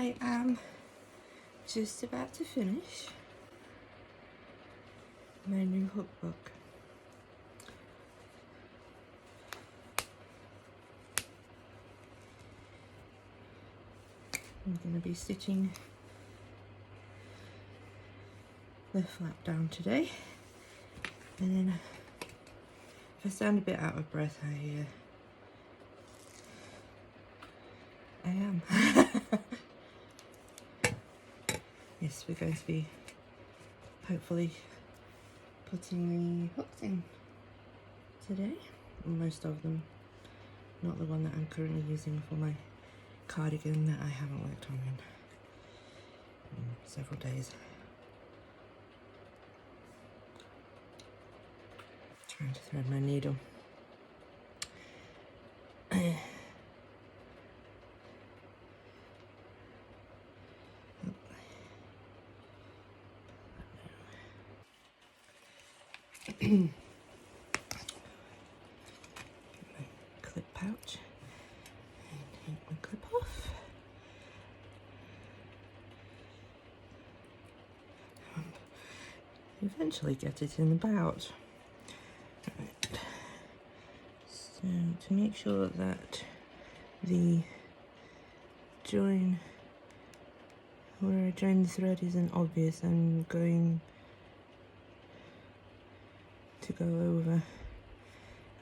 I am just about to finish my new hook book. I'm going to be stitching the flap down today, and then if I sound a bit out of breath, I am. Yes, we're going to be hopefully putting the hooks in today. Most of them, not the one that I'm currently using for my cardigan that I haven't worked on in several days. Trying to thread my needle. My clip pouch and take my clip off. Eventually get it in the pouch. Right. So to make sure that the join where I join the thread isn't obvious, I'm going to go over a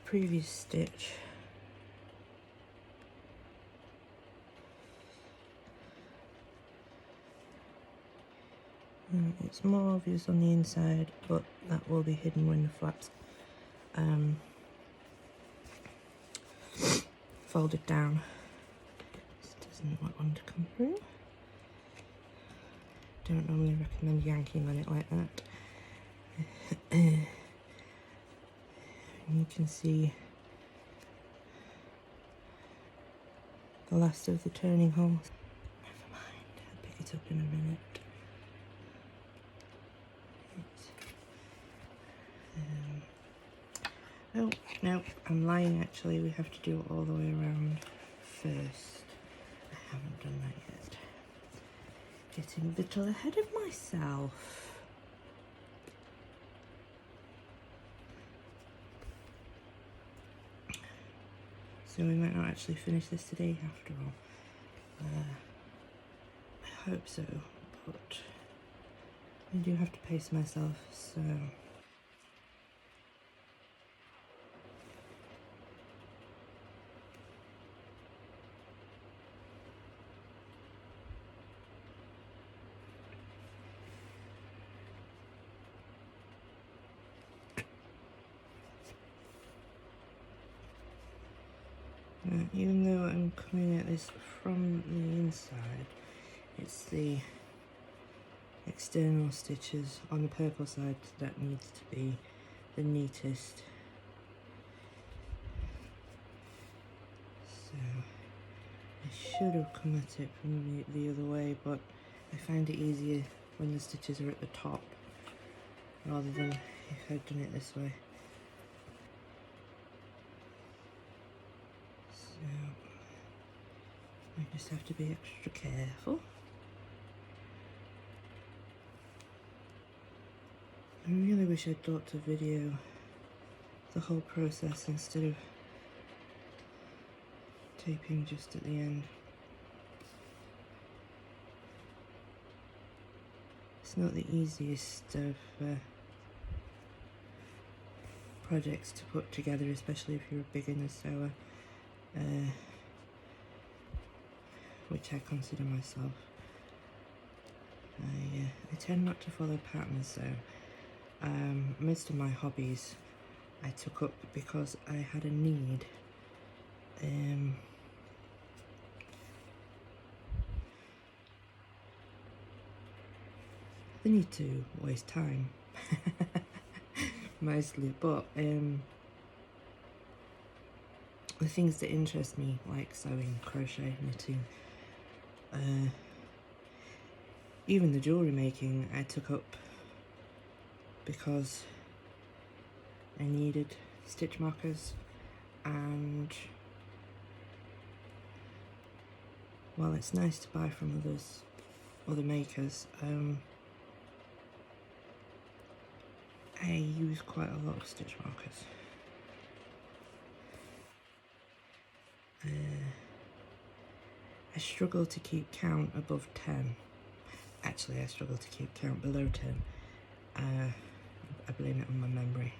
previous stitch. It's more obvious on the inside, but that will be hidden when the flaps folded down. This doesn't want one to come through. Don't normally recommend yanking on it like that. And you can see the last of the turning holes. Never mind, I'll pick it up in a minute. Oh, no, I'm lying actually. We have to do it all the way around first. I haven't done that yet. Getting a little ahead of myself. So we might not actually finish this today after all. I hope so, but I do have to pace myself, so... Even though I'm coming at this from the inside, it's the external stitches on the purple side that needs to be the neatest. So I should have come at it from the other way, but I find it easier when the stitches are at the top rather than if I'd done it this way. So I just have to be extra careful. I really wish I'd thought to video the whole process instead of taping just at the end. It's not the easiest of projects to put together, especially if you're a beginner sewer, which I consider myself. I tend not to follow patterns, so most of my hobbies I took up because I had a need. The need to waste time, mostly, but the things that interest me, like sewing, crochet, knitting, even the jewellery making, I took up because I needed stitch markers and while it's nice to buy from other makers, I use quite a lot of stitch markers. I struggle to keep count above 10. Actually, I struggle to keep count below 10. I blame it on my memory.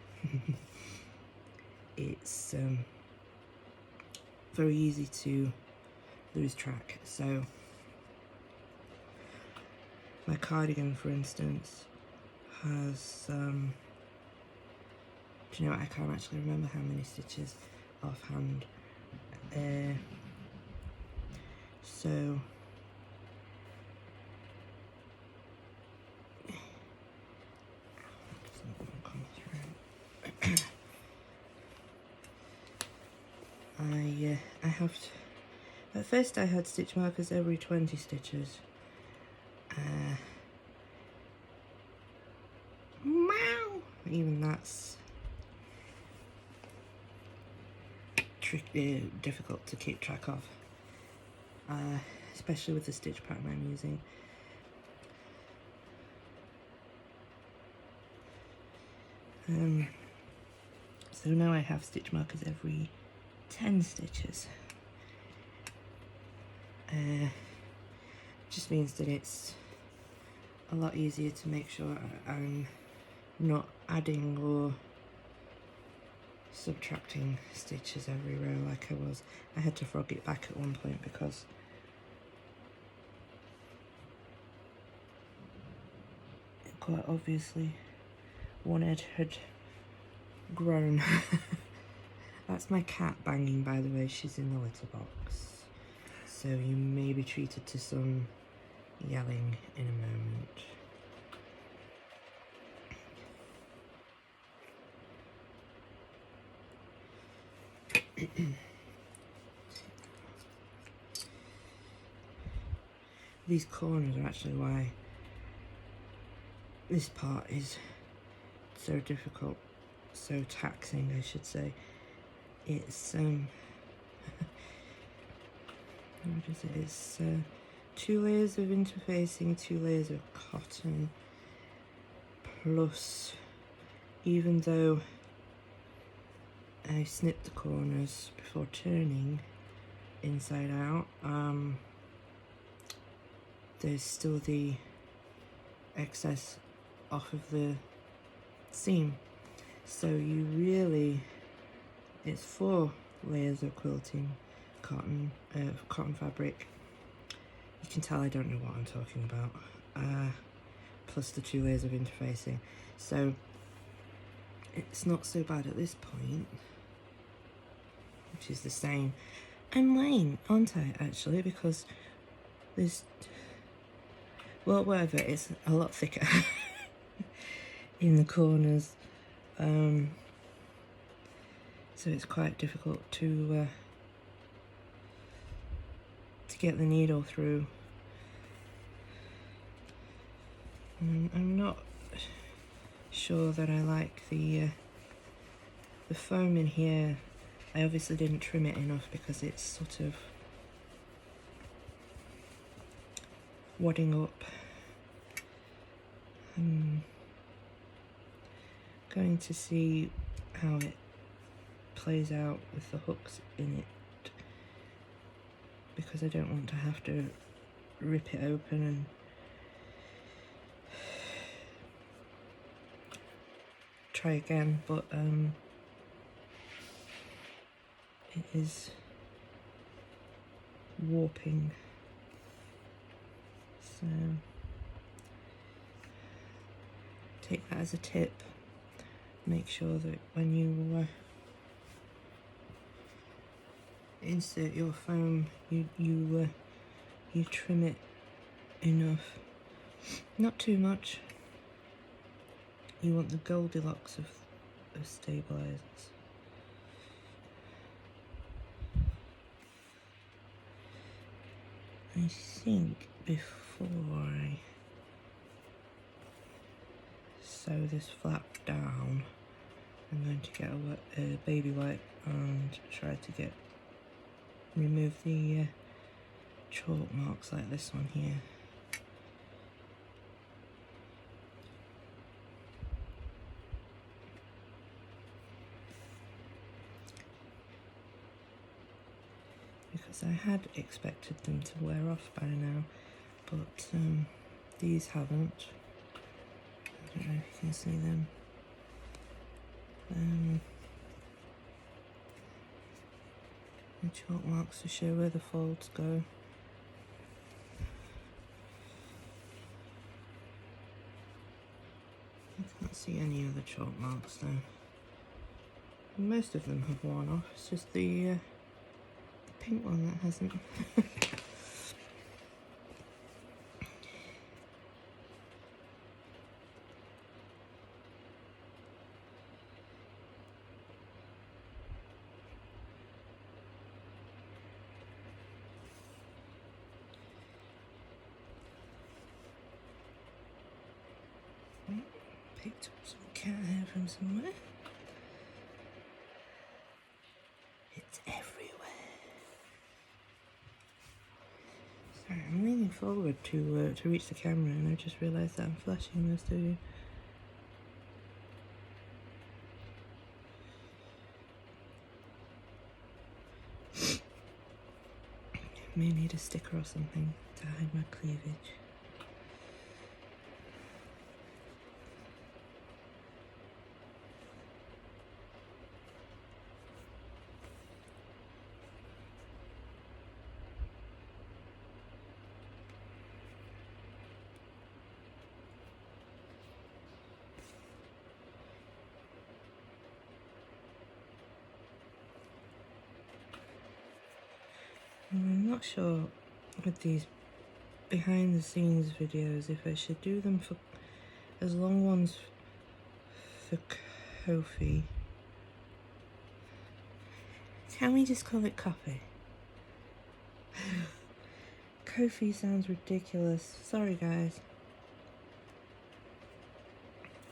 It's very easy to lose track. So my cardigan, for instance, has do you know what, I can't actually remember how many stitches offhand. So I have to, at first I had stitch markers every 20 stitches. Even that's difficult to keep track of, especially with the stitch pattern I'm using. So now I have stitch markers every 10 stitches. Just means that it's a lot easier to make sure I'm not adding or subtracting stitches every row like I was. I had to frog it back at one point because quite obviously one edge had grown. That's my cat banging, by the way. She's in the litter box, so you may be treated to some yelling in a moment. These corners are actually why this part is so difficult, so taxing, I should say. It's what is it? It's 2 layers of interfacing, 2 layers of cotton, plus, even though I snipped the corners before turning inside out, there's still the excess off of the seam. So you really, it's 4 layers of quilting cotton fabric. You can tell I don't know what I'm talking about. Plus the 2 layers of interfacing. So it's not so bad at this point, which is the same. I'm lying, aren't I, actually, because there's, well, whatever, it's a lot thicker in the corners, so it's quite difficult to get the needle through. I'm not sure that I like the foam in here. I obviously didn't trim it enough because it's sort of wadding up. I'm going to see how it plays out with the hooks in it, because I don't want to have to rip it open and try again, but it is warping, so take that as a tip. Make sure that when you insert your foam, you trim it enough, not too much. You want the Goldilocks of stabilizers. I think before I sew this flap down, I'm going to get a baby wipe and try to remove the chalk marks like this one here. Because I had expected them to wear off by now, but these haven't. I don't know if you can see them. The chalk marks to show where the folds go. I can't see any other chalk marks though. Most of them have worn off, it's just the pink one that hasn't. Picked up some cat hair from somewhere. It's everywhere. Sorry, I'm leaning forward to reach the camera, and I just realised that I'm flashing this to you. May need a sticker or something to hide my cleavage. I'm not sure with these behind the scenes videos if I should do them for as long ones for Ko-fi. Can we just call it coffee? Ko-fi sounds ridiculous. Sorry guys.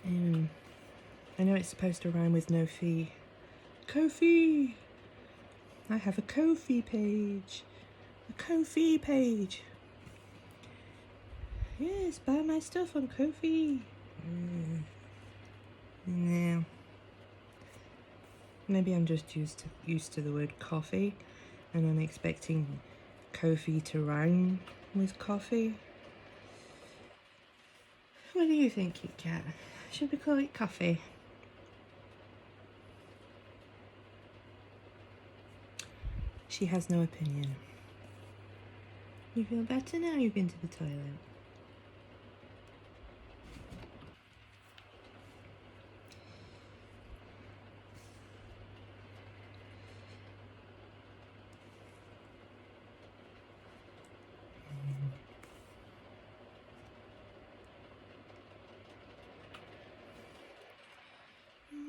I know it's supposed to rhyme with no fee. Ko-fi! I have a Ko-fi page. A Ko-fi page. Yes, buy my stuff on Ko-fi. No. Maybe I'm just used to the word coffee, and I'm expecting Ko-fi to rhyme with coffee. What do you think, Kit Kat? Should we call it coffee? She has no opinion. You feel better now you've been to the toilet?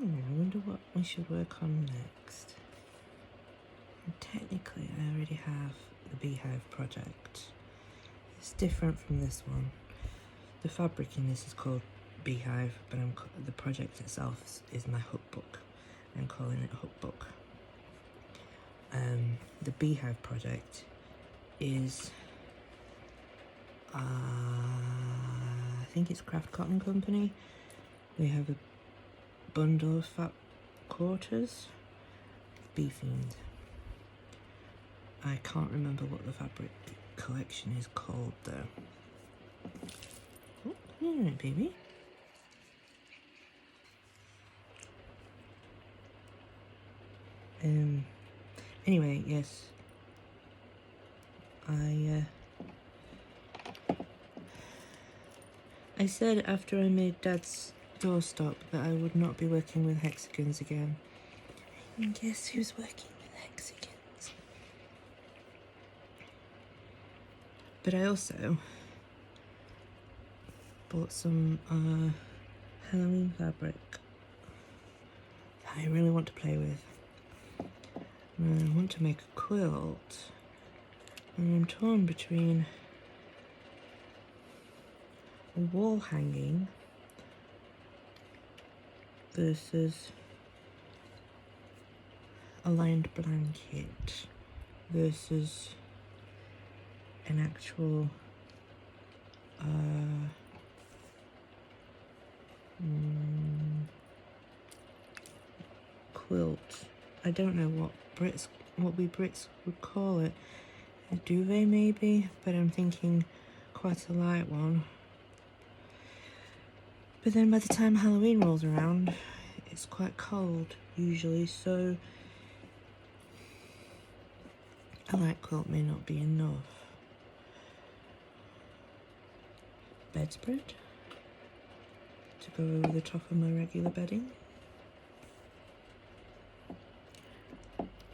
I wonder what we should work on next. And technically, I already have the Beehive project. It's different from this one. The fabric in this is called Beehive, but the project itself is my hookbook. I'm calling it hookbook. The Beehive project is, I think it's Craft Cotton Company. They have a bundle of fat quarters, Bee Fiend. I can't remember what the fabric collection is called though. Oh, alright baby. Anyway, yes. I said after I made Dad's doorstop that I would not be working with hexagons again. And guess who's working with hexagons? But I also bought some Halloween fabric that I really want to play with. I want to make a quilt, and I'm torn between a wall hanging versus a lined blanket versus an actual quilt. I don't know what we Brits would call it. A duvet maybe, but I'm thinking quite a light one. But then by the time Halloween rolls around, it's quite cold usually, so a light quilt may not be enough. Bedspread to go over the top of my regular bedding.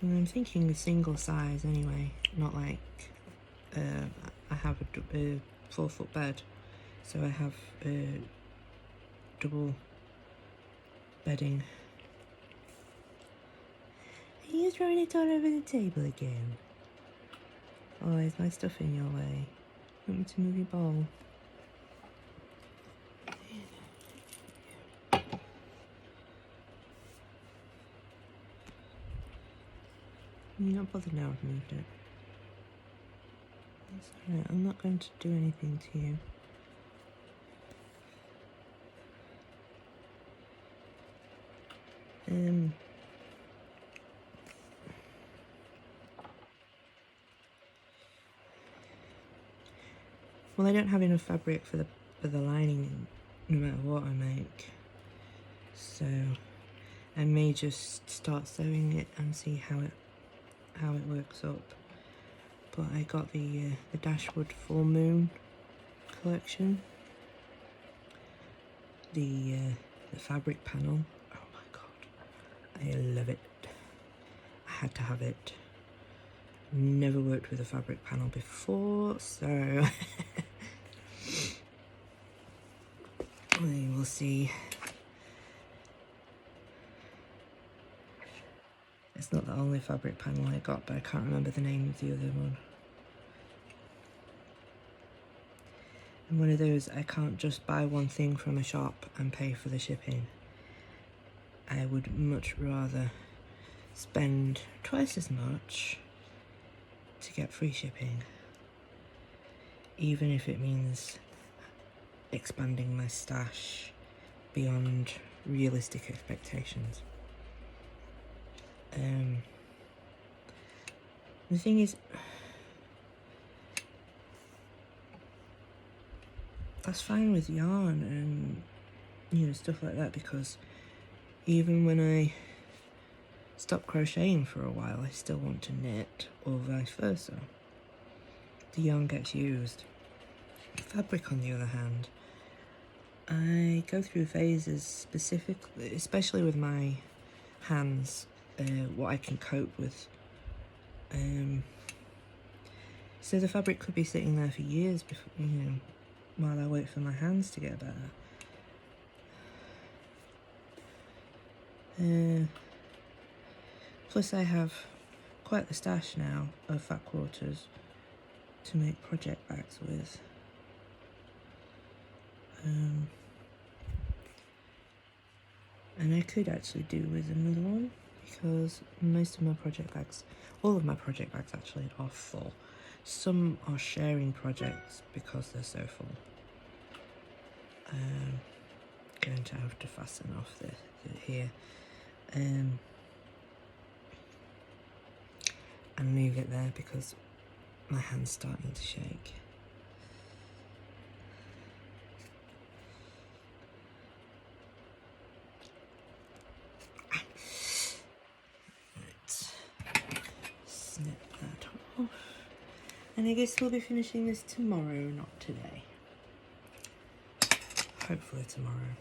And I'm thinking a single size anyway, not like I have a 4-foot bed, so I have double bedding. Are you throwing it all over the table again? Oh, is my stuff in your way? Want me to move your bowl? You're not bothered now I've moved it. That's alright, I'm not going to do anything to you. Well, I don't have enough fabric for the lining no matter what I make, so I may just start sewing it and see how it works up. But I got the Dashwood Full Moon collection, the fabric panel. Oh my god, I love it. I had to have it. Never worked with a fabric panel before, so we will see. It's not the only fabric panel I got, but I can't remember the name of the other one. And one of those, I can't just buy one thing from a shop and pay for the shipping. I would much rather spend twice as much to get free shipping, even if it means expanding my stash beyond realistic expectations. The thing is, that's fine with yarn and, you know, stuff like that, because even when I stop crocheting for a while, I still want to knit, or vice versa. The yarn gets used. Fabric, on the other hand, I go through phases, specifically, especially with my hands, what I can cope with. So the fabric could be sitting there for years before, you know, while I wait for my hands to get better. Plus I have quite the stash now of fat quarters to make project bags with. And I could actually do with another one, because most of my project bags, all of my project bags actually, are full. Some are sharing projects because they're so full. Going to have to fasten off here. And leave it there because my hand's starting to shake. Right. Snip that off. And I guess we'll be finishing this tomorrow, not today. Hopefully tomorrow.